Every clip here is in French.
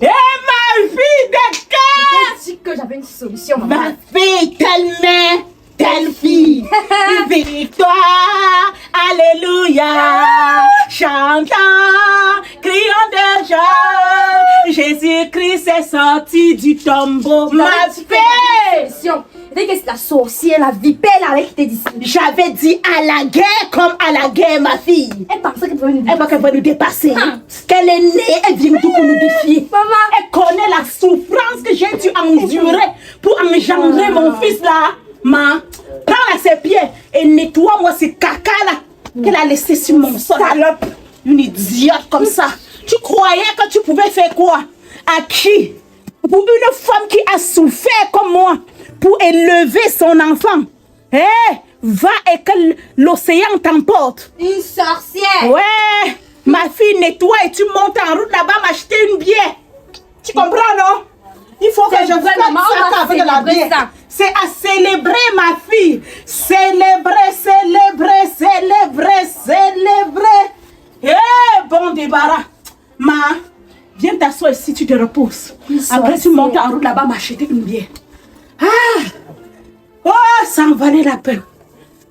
Et ma fille de cœur! J'ai dit que j'avais une solution, maman. Ma fille, telle mère, telle fille. Victoire, alléluia. Chantons, crions de joie. Jésus-Christ est sorti du tombeau. Ma fille! Solution. Dès que c'est la sorcière, la vipère là qui t'est dit. J'avais dit à la guerre comme à la guerre, ma fille. Elle pensait qu'elle pouvait nous Elle va nous dépasser. Qu'elle est née, elle vient tout pour nous défier. Maman. Elle connaît la souffrance que j'ai dû endurer pour engendrer mon fils là. Ma, prends-la ses pieds et nettoie-moi ces caca là qu'elle a laissé sur mon sol. Salope. Une idiote comme ça. Tu croyais que tu pouvais faire quoi? À qui? Pour une femme qui a souffert comme moi, pour élever son enfant. Va et que l'océan t'emporte. Une sorcière. Ouais, ma fille nettoie et tu montes en route là-bas m'acheter une bière. Tu comprends, non? Il faut que je fasse ça avec la bière. C'est à célébrer, ma fille. Célébrer, célébrer, célébrer, célébrer. Bon débarras. Ma, viens t'asseoir ici, tu te reposes. Après, tu montes en route là-bas m'acheter une bière. Oh, ça en valait la peine.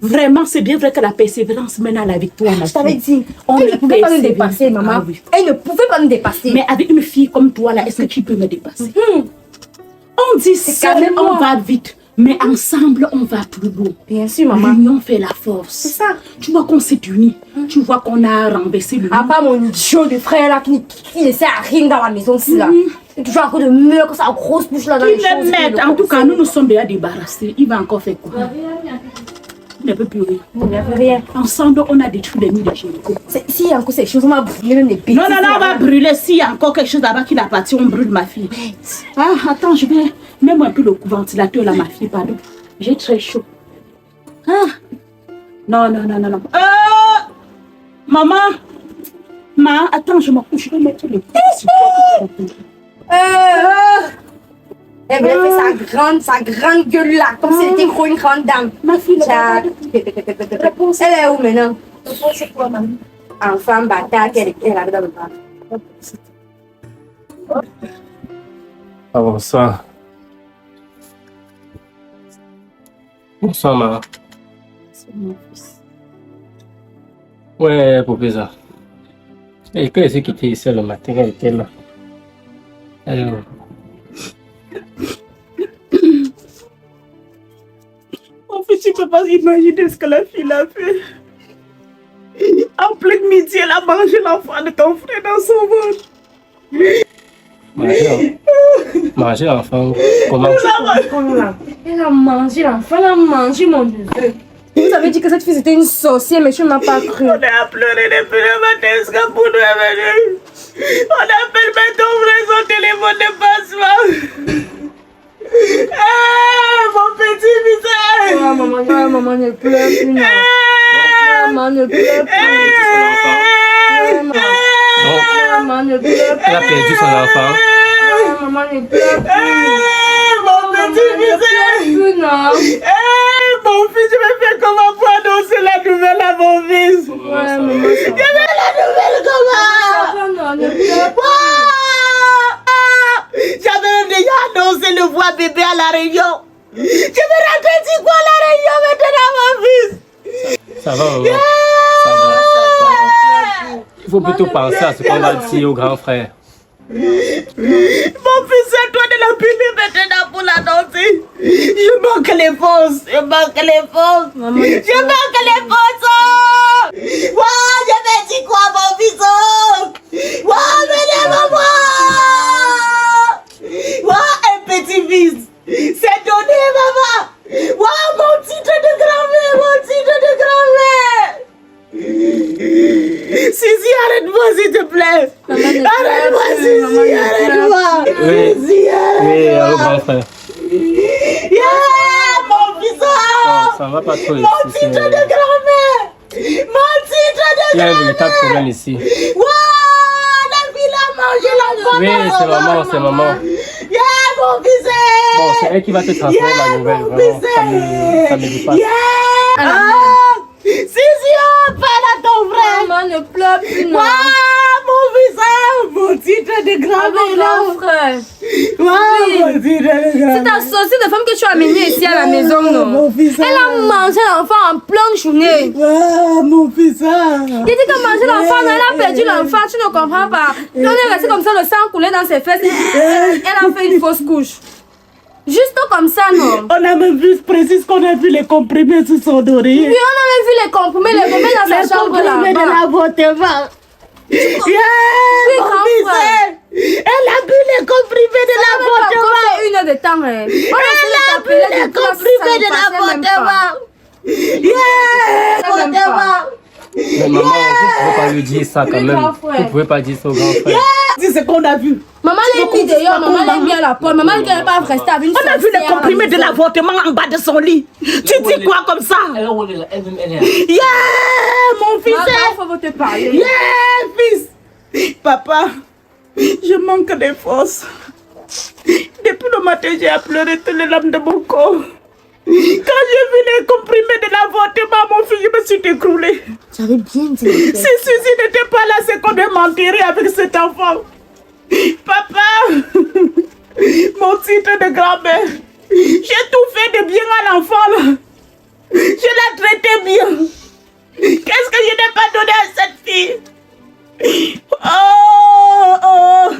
Vraiment, c'est bien vrai que la persévérance mène à la victoire. Je t'avais dit, elle ne pouvait pas nous dépasser, maman. Oui. Elle ne pouvait pas nous dépasser. Mais avec une fille comme toi, là, est-ce que tu peux me dépasser? On dit seul, on va vite. Mais ensemble, on va plus loin. Bien sûr, maman. L'union fait la force. C'est ça. Tu vois qu'on s'est unis. Tu vois qu'on a renversé le À part mon idiot de frère là qui ne sert à rien dans la maison, c'est là. Il est toujours en train de meurer comme sa grosse bouche là dans les choses. En tout cas, nous sommes déjà débarrassés. Il va encore faire quoi? Il ne peut plus rien. Il n'y avait rien. Ensemble, on a détruit les murs de Jéricho. S'il y a encore ces choses, on va brûler même les bêtises. Non, on va brûler. S'il y a encore quelque chose là-bas qui l'appartient, on brûle ma fille. Attends, je vais... Mets-moi un peu le ventilateur là, ma fille, pardon. J'ai très chaud. Non. Maman, attends, je m'en couche. Je vais mettre le Elle voulait faire sa grande gueule là, comme si elle était une grande dame. Ma fille, elle est où maintenant? C'est quoi, maman? Enfant bâtard qu'elle avait dans le bras. Bonsoir. Bonsoir, maman. C'est mon fils. Ouais, professeur. Et quand est-ce qu'il était ici le matin, elle était là. Alors... Mon fils, tu ne peux pas imaginer ce que la fille a fait. En plein midi, elle a mangé l'enfant de ton frère dans son ventre. Manger l'enfant, comment? Elle a mangé l'enfant, elle a mangé mon neveu. Vous avez dit que cette fille c'était une sorcière, mais tu ne m'as pas cru. On a pleuré depuis le matin jusqu'à pour nous amener. On appelle même ton frère, son téléphone ne passe pas. Mon petit visage. Maman ne pleure plus, non. Maman ne pleure plus. Maman ne pleure plus. Elle a perdu son enfant. Maman ne pleure plus. Mon petit visage. Non. Mon fils, je vais faire comment pour annoncer la nouvelle à mon fils? Ouais, maman. Je vais la nouvelle comment? Non, ne pleure pas. J'avais même déjà annoncé le voix bébé à la réunion. Je vais rentrer dire quoi à la réunion maintenant, mon fils? Ça va, maman. Ça va. Il faut plutôt penser à ce qu'on va dire au grand frère. Mon fils, c'est toi de la punir maintenant pour l'annoncer. Je manque les forces. Je manque les forces. Je manque les forces. Waouh, je vais dire quoi, mon fils? Waouh, venez-moi. Waouh, un petit-fils. C'est donné, maman. Waouh, mon titre de grand-mère, mon titre de grand-mère. Sisi, arrête-moi s'il te plaît. Arrête-moi, Sisi, arrête-moi. Oui, allô, grand frère. Mon fils. Ça va pas trop ici. Mon titre de grand-mère. Mon titre de grand-mère. Il y a un véritable problème ici. Waouh, la fille a mangé l'enfant. Oui, c'est maman. Mon fils. Bon, c'est elle qui va te transmettre la nouvelle. Vraiment, ça me dépasse. Sisi, parle à ton frère. Maman ne pleure plus, non. Mon fils, mon titre de grand-mère là. Mon frère. Mon titre de C'est grand-mère. ta sorcière de femme que tu as amenée ici à la maison, non? Mon fils. Elle a mangé l'enfant en pleine journée. Mon fils. Il dit qu'elle a mangé l'enfant, elle a perdu l'enfant, tu ne comprends pas. Puis on est resté comme ça, le sang coulait dans ses fesses. Elle a fait une fausse couche. Juste comme ça, non? On a même vu précis qu'on a vu les comprimés sous son oreiller. Puis on a même vu les comprimés dans sa chambre là-bas. De l'avortement. Mon fils. Elle a bu les comprimés de l'avortement. Une heure de temps, hein. Elle a bu les comprimés de l'avortement. L'avortement. Mais maman, vous pouvez pas lui dire ça quand même. Vous pouvez pas dire ça au grand frère. C'est ce qu'on a vu. Maman l'a mis dehors, maman l'a mis à la porte. Maman ne pas rester avec une On a vu les comprimés de l'avortement en bas de son lit. Tu dis quoi comme ça? Elle Mon fils. Il faut te parler. Fils. Papa, je manque de force. Depuis le matin, j'ai pleuré toutes les larmes de mon corps. Quand j'ai vu les comprimés de l'avortement, mon fils, je me suis écroulé. J'avais bien dit. Si Suzy n'était pas là, c'est qu'on devait m'enterrer avec cet enfant. Papa, mon titre de grand-mère, j'ai tout fait de bien à l'enfant là. Je l'ai traité bien. Qu'est-ce que je n'ai pas donné à cette fille? Oh.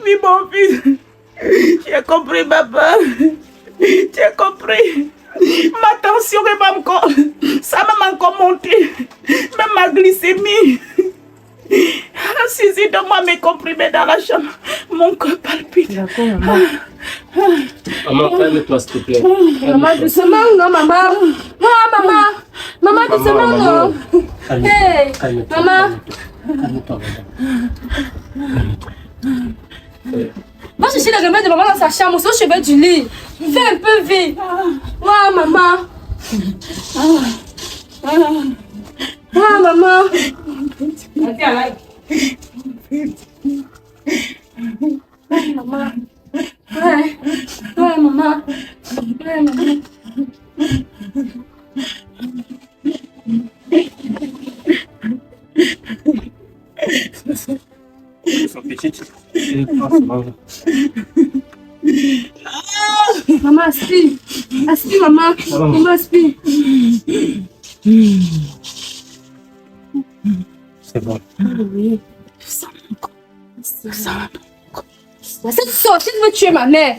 Oui, mon fils, j'ai compris, papa. J'ai compris. Ma tension est encore, ça m'a encore monté. Même ma glycémie. Suzy, donne-moi mes comprimés dans la chambre. Mon cœur palpite. D'accord, maman. Maman, calme-toi s'il te plaît. Maman, doucement, non, maman. Non, maman. Maman, doucement, non. Hey, maman. Calme-toi, Va chercher les remèdes de maman dans sa chambre, au chevet du lit. Fais un peu vite. Ouais, maman. Ouais, maman. Ouais, maman. Ouais, maman. Ouais, maman. Son petit. Maman, aspire. Aspire, maman. Maman, aspire. C'est bon. Oui. Cette sorcière veut tuer ma mère.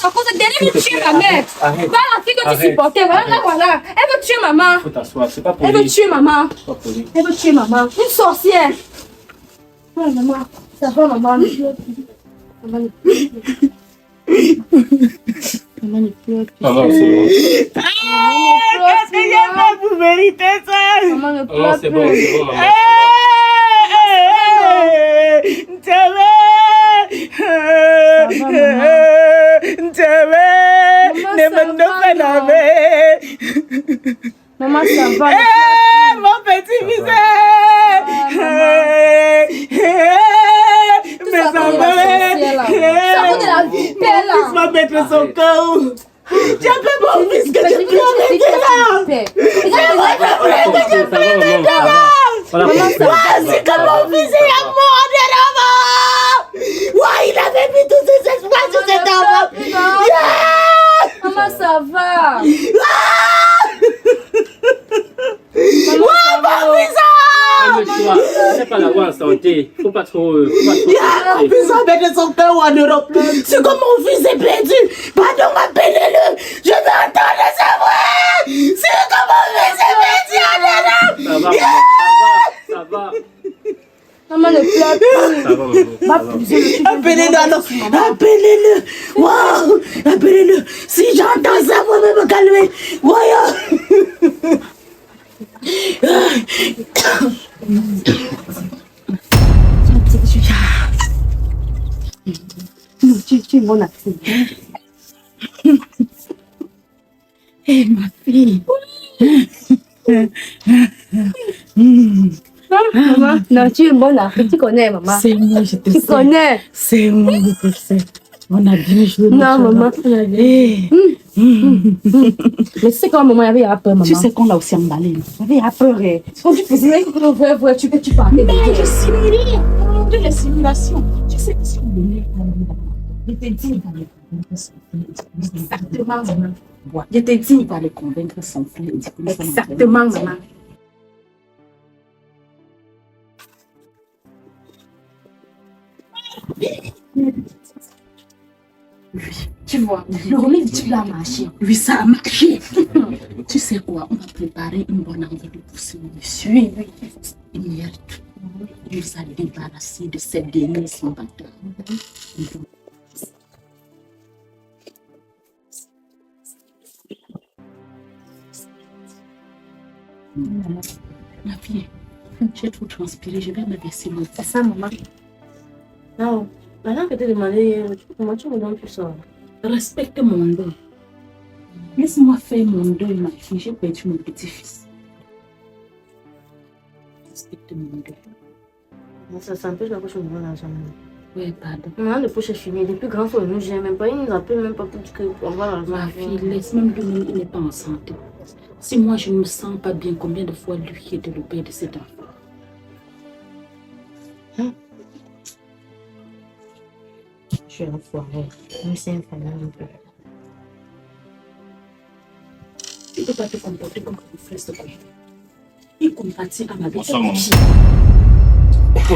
À cause de elle veut tuer ma mère. Arrête. Voilà la fille que tu supportais. Voilà. Elle veut tuer maman. Faut t'asseoir, c'est pas pour Elle veut tuer maman. C'est pas pour lui. Elle veut tuer maman. Une sorcière. Ouais, maman. Ça va, maman. Maman ne pleure plus. Maman ne pleure plus. Maman, c'est bon. Qu'est-ce que j'ai fait pour mériter ça? Maman ne Maman, pleure c'est bon, plus. c'est bon, maman. Maman, ça va. Mon petit fils. Ça va de la vipère là. Mon fils va mettre son cœur. J'ai appelé mon fils que tu peux arrêter là. C'est que mon fils est mort de là-bas. Ouais, il avait mis tous ses espoirs sur cet enfant. Maman, ça va. Calme-toi, c'est pas la voix en santé. Faut pas trop. Mon fils va mettre son cœur en Europe. C'est comme mon fils est perdu. Pardon, appelez-le. Je veux entendre sa voix. C'est comme mon fils est perdu en Europe. Ça va, maman. Ça va. Maman ne pleure plus. Ça va, maman. Appelez-le alors. Appelez-le. Waouh. Appelez-le. Si j'entends ça, vous pouvez me calmer. Voyons. Tu es mon fille. Eh, ma fille. Maman, non, tu es bonne Afrique. Tu connais, maman. C'est moi, je te Tu sais. connais. C'est moi, je te sais. On a bien joué. Non, maman. Eh. Mais tu sais quand maman avait peur, maman. Tu sais qu'on l'a aussi emballé. Elle avait peur. Quand tu faisais, tu partais. Mais je suis montré les simulations. Tu sais que si on donnait je te dis, il va les convaincre sans fil. Exactement, maman. Je te dis, il va les convaincre sans fil. Exactement, maman. Oui, tu vois, le remède, tu l'as marché. Oui, ça a marché. Tu sais quoi, on va préparer une bonne enveloppe pour ce monsieur. Oui, oui. Il mérite. Il nous a débarrassé de cette dernière sans bâtard. Ma fille, j'ai trop transpiré, je vais me verser l'eau. C'est ça, maman. Non, maintenant que tu as demandé, comment tu me donnes tout ça? Respecte mon deuil. Laisse-moi faire mon deuil, ma fille. J'ai perdu mon petit-fils. Respecte mon deuil. Ça s'empêche la poche, on me donne l'argent. Oui, pardon. Maintenant, le poche est fini. Depuis grand frère, nous gère même pas. Il nous appelle même pas pour dire qu'on va l'argent. Ma fille, laisse même lui-même, il n'est pas en santé. Si moi je ne me sens pas bien, combien de fois lui était le père de cet enfant? Je suis un foiré. Même si un famille un peu. Tu ne peux pas te comporter comme une fraise de conflit. Il compatit à ma vie.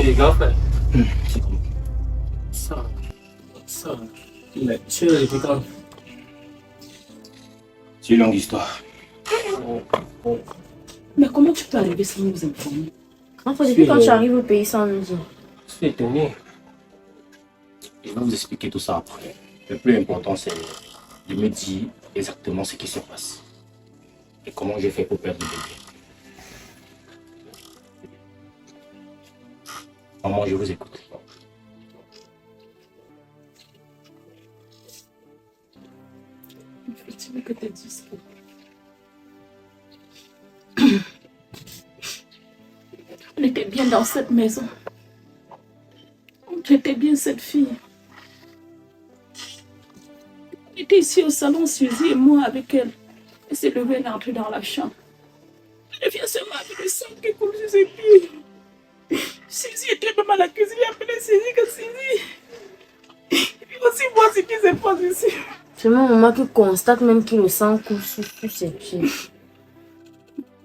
Les gars, ça, mais tu es depuis quand? C'est une longue histoire. Mais comment tu peux arriver sans nous informer? Grand frère, depuis quand tu arrives au pays sans nous dire? Je suis étonné. Je vais vous expliquer tout ça après. Le plus important, c'est de me dire exactement ce qui se passe. Et comment j'ai fait pour perdre le bébé. Maman, je vous écoute. Tu veux que tu dises ça? On était bien dans cette maison. On traitait bien cette fille. On était ici au salon, Suzy et moi avec elle. Elle s'est levée, elle est entrée dans la chambre. Elle vient seulement avec le sang qui coule sur ses pieds. Suzy était même à la cuisine, il appelait Suzy que Suzy. Et puis aussi moi, ce qui se passe ici. C'est mon maman qui constate même que le sang coule sur ses pieds.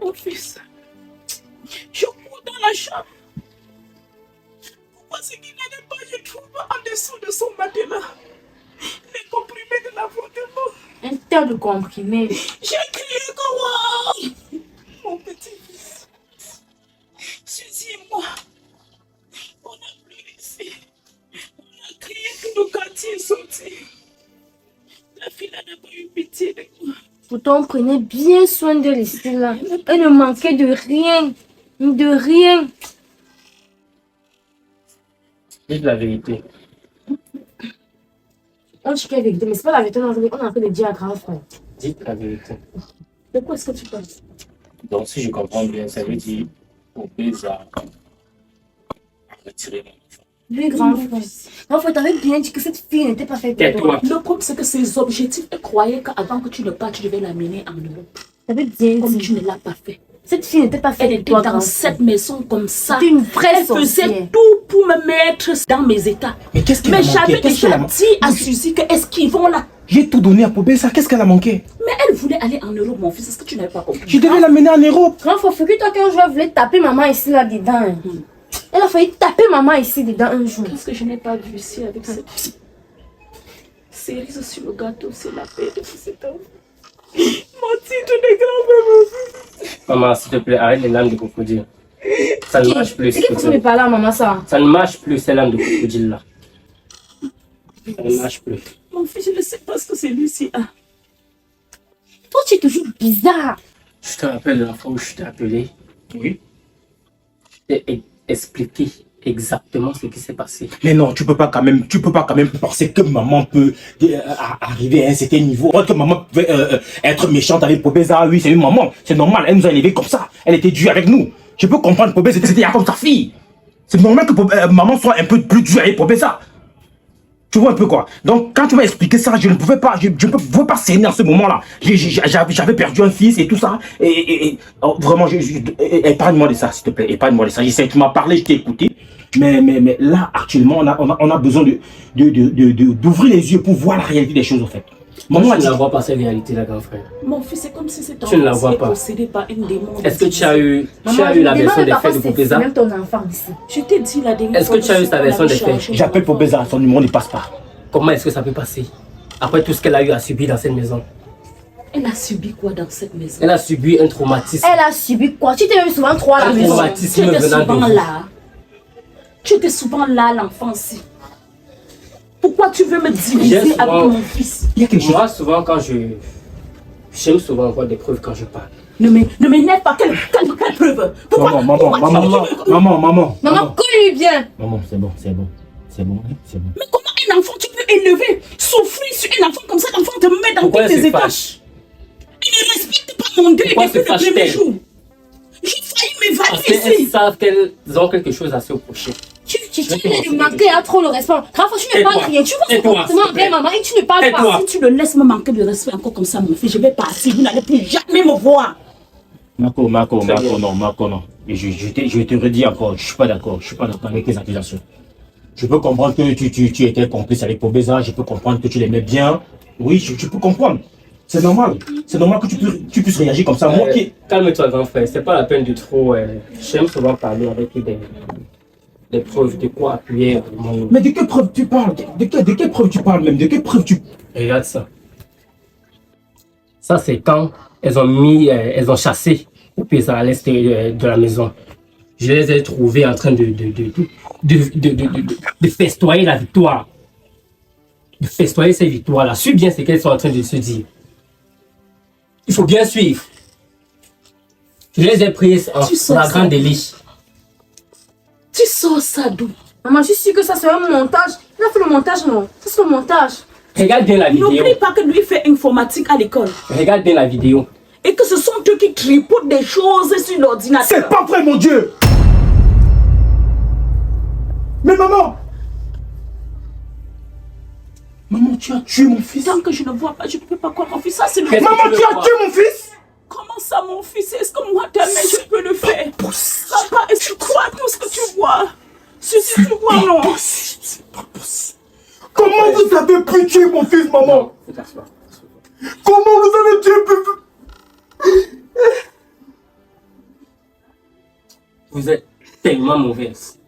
Mon fils, je cours dans la chambre. Pourquoi ce qu'il n'allait pas, je trouve en dessous de son matelas les comprimés de l'avortement. Un tas de comprimés. J'ai crié que wow! Mon petit-fils, Suzy et moi, on a pleuré ici. On a crié que nos quartiers sont sortis. La fille n'a pas eu pitié de moi. Pourtant, on prenait bien soin de ici là. Elle ne manquait de rien. De rien. Dites la vérité. On dit quelle vérité, mais c'est pas la vérité, on a fait de dire à grand frère. Dites la vérité. De quoi est-ce que tu parles? Donc, si je comprends bien, ça veut dire au Péza retirer mon enfant. Oui, grand frère. Grand frère, t'avais bien dit que cette fille n'était pas faite pour toi. Le problème, c'est que ses objectifs, elle croyait qu'avant que tu ne partes, tu devais l'amener en Europe. T'avais bien Comme dit. tu ne l'as pas fait. Cette fille n'était pas faite Elle pour était toi, dans grand cette frère. maison comme ça. C'était une vraie Elle faisait sorcière. tout pour me mettre dans mes états. Mais qu'est-ce qu'elle a Mais manqué? j'avais Qu'est-ce qu'elle a déjà manqué? dit à Suzy que est-ce qu'ils vont là? J'ai tout donné à Pobé, ça. Qu'est-ce qu'elle a manqué? Mais elle voulait aller en Europe, mon fils. Est-ce que tu n'avais pas compris? Je devais l'amener en Europe. Grand frère, figure-toi qu'un jour, elle voulait taper maman ici là-dedans. Elle a failli taper maman ici dedans un jour. Qu'est-ce que je n'ai pas vu ici avec cette fille? Cerise sur le gâteau, c'est la paix de cet homme. Mon titre de grand-mère. Maman, s'il te plaît, arrête les lames de crocodile. Ça ne marche plus. C'est quelle façon de parler à maman ça? Ça ne marche plus, ces lames de crocodile là. Ça ne marche plus. Mon fils, je ne sais pas ce que c'est Lucie. Ah. Toi, tu es toujours bizarre. Je te rappelle la fois où je t'ai appelé. Oui. Je t'ai expliqué exactement ce qui s'est passé. Mais non, tu peux pas quand même penser que maman peut arriver à un certain niveau. Que maman peut être méchante avec Pobeza. Oui, c'est une maman. C'est normal. Elle nous a élevés comme ça. Elle était dure avec nous. Je peux comprendre Pobeza, c'était comme sa fille. C'est normal que maman soit un peu plus dure avec Pobeza. Tu vois un peu quoi. Donc, quand tu m'as expliqué ça, je ne pouvais pas, je ne pouvais pas saigner en ce moment-là. J'avais perdu un fils et tout ça. Oh, vraiment, épargne-moi de ça, s'il te plaît. Épargne-moi de ça. J'essaie, tu m'as parlé, je t'ai écouté. Mais là, actuellement, on a besoin d'ouvrir les yeux pour voir la réalité des choses, en fait. Maman, tu ne la vois pas, cette réalité-là, grand frère. Mon fils, c'est comme si cet Tu ne la enfant vois était pas. possédé par une démon. Est-ce que tu as eu la Demande version des papa, faits de c'est Popeza? même ton enfant ici. Je t'ai dit la dernière Est-ce que fois tu as eu sa on version avait des faits? chargé J'appelle l'enfant. Popeza, son numéro ne passe pas. Comment est-ce que ça peut passer? Après tout ce qu'elle a eu à subir dans cette maison. Elle a subi quoi dans cette maison? Elle a subi un traumatisme. Elle a subi quoi? Tu t'es eu souvent trop à la Un maison. traumatisme Tu étais venant de souvent vous. là. Tu étais souvent là, l'enfance. Pourquoi tu veux me diviser J'ai souvent- avec mon fils? Il y a quelque chose. Moi, souvent, quand j'aime souvent avoir des preuves quand je parle. Ne m'énerve pas. Quelle preuve? Pourquoi? Maman, Maman, colle-lui bien. Maman, c'est bon, c'est bon. C'est bon, hein, c'est bon. Mais comment un enfant tu peux élever, souffrir sur un enfant comme ça, l'enfant te met dans Pourquoi toutes elle tes se étages? fâche? Il ne respecte pas mon deuil Pourquoi depuis se le premier fâche-t-elle? jour. J'ai failli Parce m'évader qu'elles ici. savent qu'elles ont quelque chose à se reprocher. Tu Je vais lui commencer manquer à trop le respect. Rafa, tu ne Et parles toi? rien. Tu vois Et ce toi, comportement s'il te plaît? avec maman et tu ne parles Et pas. toi? Si tu le laisses me manquer de respect encore comme ça, mon fils, je vais partir. Vous n'allez plus jamais me voir. Marco, Très bien. non. Et je te redis encore, je suis pas d'accord avec tes accusations. Je peux comprendre que tu étais complice avec Popeza, je peux comprendre que tu l'aimais bien. Oui, je peux comprendre. C'est normal que tu puisses réagir comme ça. Moi qui... Calme-toi, grand frère. C'est pas la peine de trop. J'aime souvent parler avec des preuves de quoi appuyer mon. Mais de quelle preuve tu parles? De quelle preuve tu parles même? De quelle preuve tu... Regarde ça. Ça, c'est quand elles ont chassé Popeza à l'extérieur de la maison. Je les ai trouvés en train de festoyer la victoire. De festoyer ces victoires-là. Suis bien ce qu'elles sont en train de se dire. Il faut bien suivre. Je les ai prises en Tu sors flagrant ça. délit. Tu sors ça d'où? Maman, je suis sûre que ça c'est un montage. Il a fait le montage, non? Ça c'est le montage. Regarde bien la vidéo. N'oublie pas que lui fait informatique à l'école. Regarde bien la vidéo. Et que ce sont eux qui tripotent des choses sur l'ordinateur. C'est pas vrai, mon Dieu! Mais maman! Maman, tu as tué mon fils? Tant que je ne vois pas, je ne peux pas croire mon fils. Ça, c'est le... Qu'est-ce que Maman, tu tu veux as voir? tué mon fils? Comment ça, mon fils? Est-ce que moi, ta mère, je peux le faire? Papa, est-ce que tu crois tout ce que tu vois? Si tu vois, non. C'est pas possible. Comment vous avez pu tuer mon fils, maman? Faut t'asseoir. Comment vous avez tué mon fils? Vous êtes tellement mauvaise.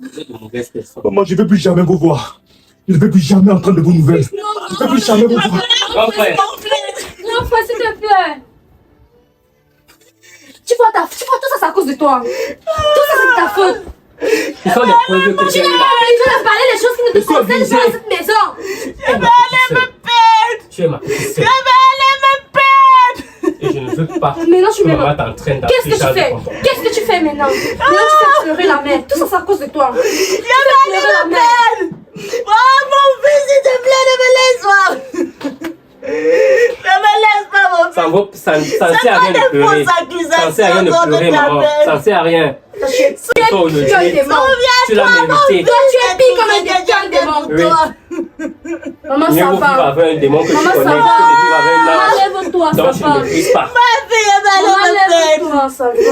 Vous êtes de mauvaises personnes. Maman, je ne veux plus jamais vous voir. Je ne veux plus jamais entendre de vos nouvelles. Je ne veux plus jamais vous voir. Grand frère, Non, frère, s'il te plaît. Tu vois tout ça, c'est à cause de toi. Tout ça, c'est de ta faute. ce sont des preuves que tu as eues là. Tu vas parler des choses qui ne te Je suis concernent obligé. pas dans cette maison. Tu es ma petite sœur. Tu es ma petite sœur. Et je ne veux pas Mais non, je que mets maman t'entraîne dans Qu'est-ce ce que tu genre de fais? comportement. Qu'est-ce que tu fais maintenant? Maintenant, tu fais pleurer la mère. Tout ça, c'est à cause de toi. Tu fais pleurer la mère. Oh, mon fils, s'il te plaît, ne me laisse pas. Ne me laisse pas, mon fils. Ça ne sert à rien de pleurer. Ça ne sert à rien de pleurer, maman. Ça ne sert à rien. Toi, aujourd'hui, Tu as des démons. tu l'as mérité. Toi, tu es pire comme un démon. Maman, Mieux ça vaut vivre va. avec un démon que tu Maman, connais ça que va. de vivre avec un Maman, ange lève-toi, ça dont tu ne va. maîtrises pas. Maman, lève-toi, ça va. Maman,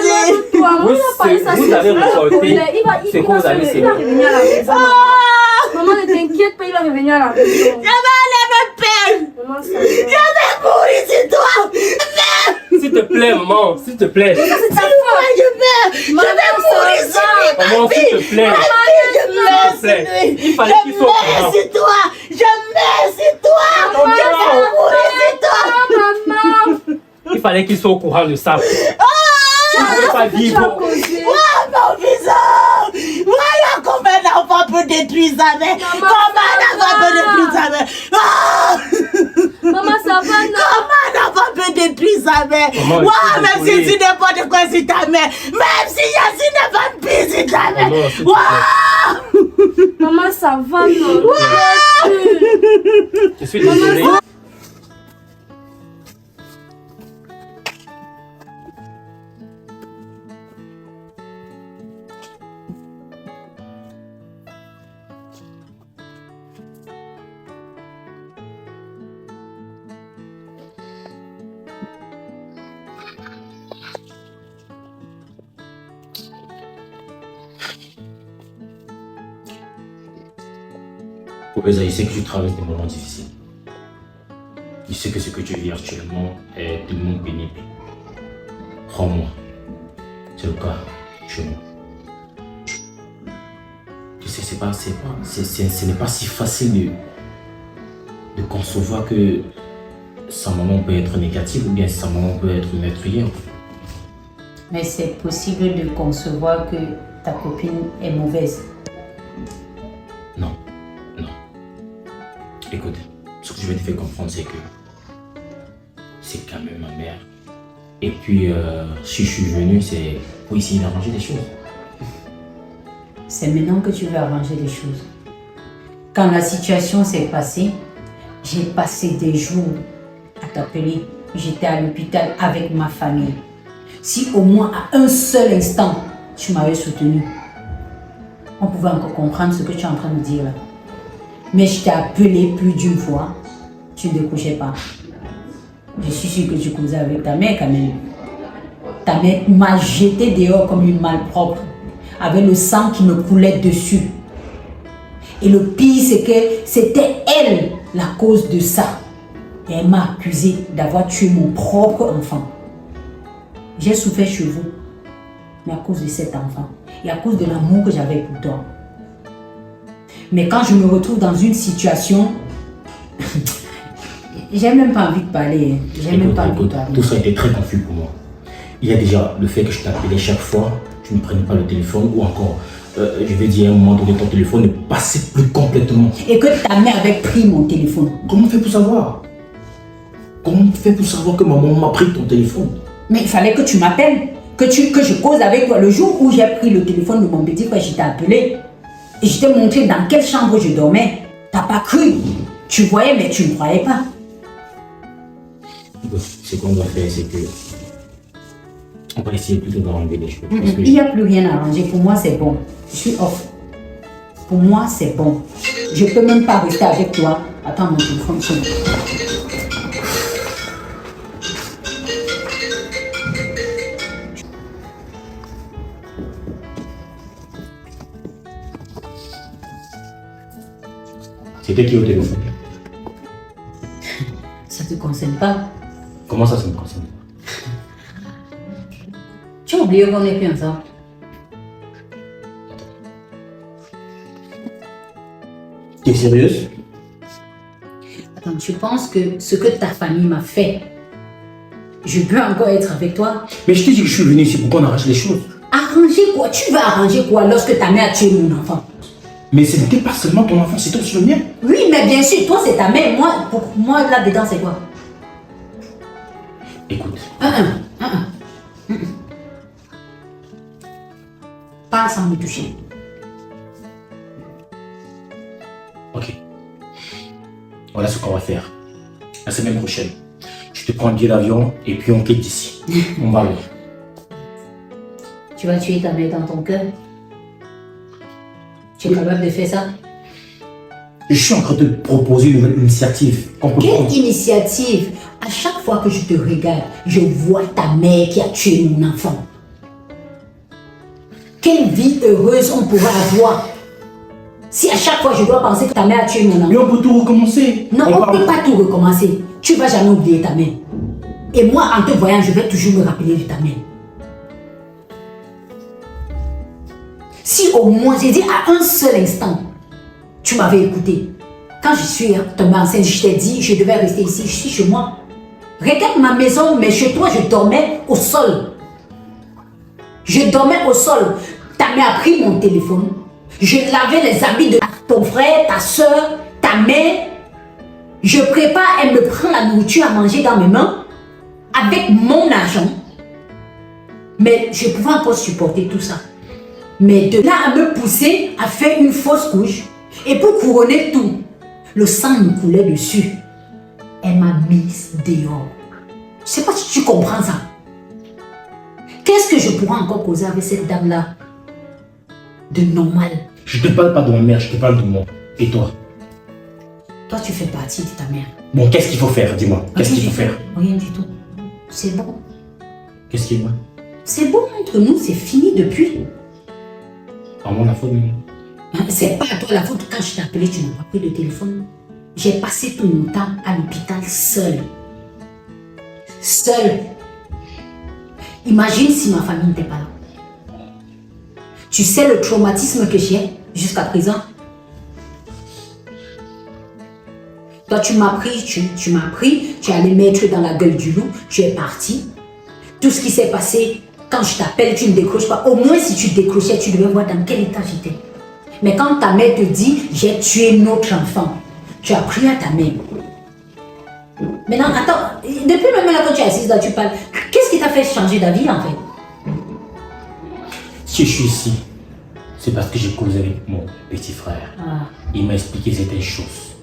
lève-toi. Maman, il a parlé ça, Vous c'est avez vrai. récolté Il ce que vous avez va sémé. revenir à la maison. Maman, ne t'inquiète pas, il va revenir à la maison. Maman, ça va. S'il te plaît, maman, s'il te plaît. C'est ta faute. Maman, ça va. Maman, s'il te plaît. S'il te plaît. Il fallait qu'il soit au courant. Maman, Il fallait qu'il soit au courant de ça. Il ne pouvait pas tu as vivre. causé. Mon fils, voilà comment un enfant peut détruire sa mère. Comment un enfant peut détruire sa mère. Ah! Maman, ça va, non? Comment un enfant peut détruire sa mère. Maman, Ouais, je suis même désolé. si tu n'importe quoi sur ta mère. Même si Yassine n'est pas pire sur ta mère. Maman, s'il te Ouais. Maman, ça va, non? Je suis désolé. Obeza, je sais que tu traverses des moments difficiles. Je sais que ce que tu vis actuellement est tellement pénible. Crois-moi, c'est le cas chez moi. Tu sais, ce n'est pas si facile de concevoir que sa maman peut être négative ou bien sa maman peut être meurtrière. Mais c'est possible de concevoir que ta copine est mauvaise. Non. Écoute, ce que je vais te faire comprendre, c'est que c'est quand même ma mère. Et puis, si je suis venu, c'est pour essayer d'arranger les choses. C'est maintenant que tu veux arranger les choses. Quand la situation s'est passée, j'ai passé des jours à t'appeler. J'étais à l'hôpital avec ma famille. Si au moins à un seul instant, tu m'avais soutenu, on pouvait encore comprendre ce que tu es en train de dire là. Mais je t'ai appelé plus d'une fois, tu ne décrochais pas. Je suis sûre que tu causais avec ta mère quand même. Ta mère m'a jeté dehors comme une malpropre, avec le sang qui me coulait dessus. Et le pire, c'est que c'était elle la cause de ça. Et elle m'a accusé d'avoir tué mon propre enfant. J'ai souffert chez vous, mais à cause de cet enfant et à cause de l'amour que j'avais pour toi. Mais quand je me retrouve dans une situation, j'ai même pas envie de parler. Tout ça a été très confus pour moi. Il y a déjà le fait que je t'appelais chaque fois, tu ne prenais pas le téléphone, ou encore, je vais dire à un moment donné, ton téléphone ne passait plus complètement. Et que ta mère avait pris mon téléphone. Comment on fait pour savoir? Comment on fait pour savoir que maman m'a pris ton téléphone? Mais il fallait que tu m'appelles, que je cause avec toi. Le jour où j'ai pris le téléphone de mon petit frère, je t'ai appelé. Et je t'ai montré dans quelle chambre je dormais. T'as pas cru. Tu voyais, mais tu ne croyais pas. Ce qu'on doit faire, c'est que on va essayer plutôt d'arranger les choses. Il n'y a plus rien à arranger. Pour moi, c'est bon. Je suis off. Pour moi, c'est bon. Je ne peux même pas rester avec toi. Attends, mon téléphone sonne. C'était qui au téléphone? Ça ne te concerne pas. Comment ça me concerne? Tu as oublié qu'on n'est plus ensemble. T'es sérieuse? Attends, tu penses que ce que ta famille m'a fait, je peux encore être avec toi? Mais je t'ai dit que je suis venu ici pour qu'on arrange les choses. Arranger quoi? Tu vas arranger quoi lorsque ta mère a tué mon enfant? Mais ce n'était pas seulement ton enfant, c'était aussi le mien. Oui, mais bien sûr, toi c'est ta mère. Pour moi, là-dedans, c'est quoi? Écoute. Pas sans me toucher. Ok. Voilà ce qu'on va faire. La semaine prochaine, je te prends un billet d'avion et puis on quitte d'ici. On va là. Tu vas tuer ta mère dans ton cœur? Tu es capable de faire ça? Je suis en train de te proposer une nouvelle initiative. Quelle initiative? À chaque fois que je te regarde, je vois ta mère qui a tué mon enfant. Quelle vie heureuse on pourrait avoir si à chaque fois je dois penser que ta mère a tué mon enfant. Mais on peut tout recommencer. Non, on ne peut pas tout recommencer. Tu ne vas jamais oublier ta mère. Et moi, en te voyant, je vais toujours me rappeler de ta mère. Si au moins, j'ai dit à un seul instant, tu m'avais écouté. Quand je suis tombée enceinte, je t'ai dit, je devais rester ici, je suis chez moi. Regarde ma maison, mais chez toi, je dormais au sol. Je dormais au sol. Ta mère a pris mon téléphone. Je lavais les habits de ton frère, ta soeur, ta mère. Je prépare, elle me prend la nourriture à manger dans mes mains avec mon argent. Mais je pouvais encore supporter tout ça. Mais de là à me pousser à faire une fausse couche, et pour couronner tout, le sang me coulait dessus. Elle m'a mise dehors. Je ne sais pas si tu comprends ça. Qu'est-ce que je pourrais encore causer avec cette dame-là de normal? Je te parle pas de ma mère, je te parle de moi. Et toi? Toi, tu fais partie de ta mère. Bon, qu'est-ce qu'il faut faire? Dis-moi. Qu'est-ce qu'il faut faire? Rien du tout. C'est bon. Qu'est-ce qu'il y a? C'est bon entre nous, c'est fini depuis. À mon faute, C'est pas à toi la faute. Quand je t'ai appelé, tu n'as pas pris le téléphone. J'ai passé tout mon temps à l'hôpital seule. Seule. Imagine si ma famille n'était pas là. Tu sais le traumatisme que j'ai jusqu'à présent. Toi, tu m'as pris, tu m'as pris, tu es allé mettre dans la gueule du loup, tu es parti. Tout ce qui s'est passé, quand je t'appelle, tu ne décroches pas. Au moins, si tu décrochais, tu devais voir dans quel état j'étais. Mais quand ta mère te dit, j'ai tué notre enfant, tu as pris à ta mère. Maintenant, attends, depuis le moment là quand tu es assise là, tu parles, qu'est-ce qui t'a fait changer d'avis en fait? Si je suis ici, c'est parce que j'ai causé avec mon petit frère. Il m'a expliqué certaines choses.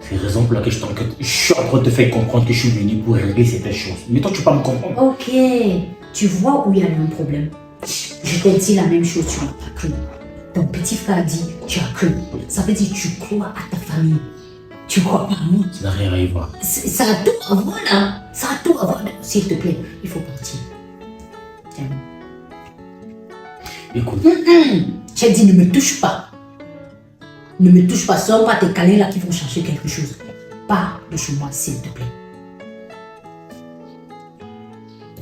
C'est la raison pour laquelle je suis en train de te faire comprendre que je suis venu pour régler certaines choses. Mais toi, tu peux pas me comprendre. Ok, tu vois où il y a eu un problème. Je t'ai dit la même chose, tu n'as pas cru. Ton petit frère a dit, tu as cru. Ça veut dire tu crois à ta famille. Tu crois pas à moi. Ça n'a rien à y voir. Ça a tout à voir là. Ça a tout à voir. S'il te plaît, il faut partir. Tiens. Écoute. J'ai dit ne me touche pas. Ne me touche pas. Ce ne sont pas tes câlins là qui vont chercher quelque chose. Pars de chez moi, s'il te plaît.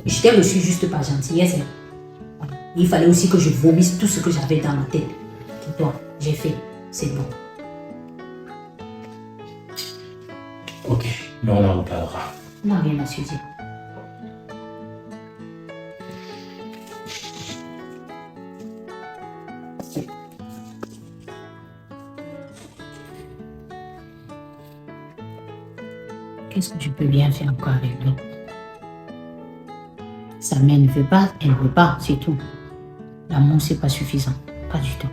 Je t'ai reçu juste par gentillesse. Il fallait aussi que je vomisse tout ce que j'avais dans ma tête. Et toi, j'ai fait. C'est bon. Ok, mais on en reparlera. Non, rien à se dire. Qu'est-ce que tu peux bien faire encore avec lui? Sa mère ne veut pas, elle ne veut pas, c'est tout. L'amour, c'est pas suffisant. Pas du tout.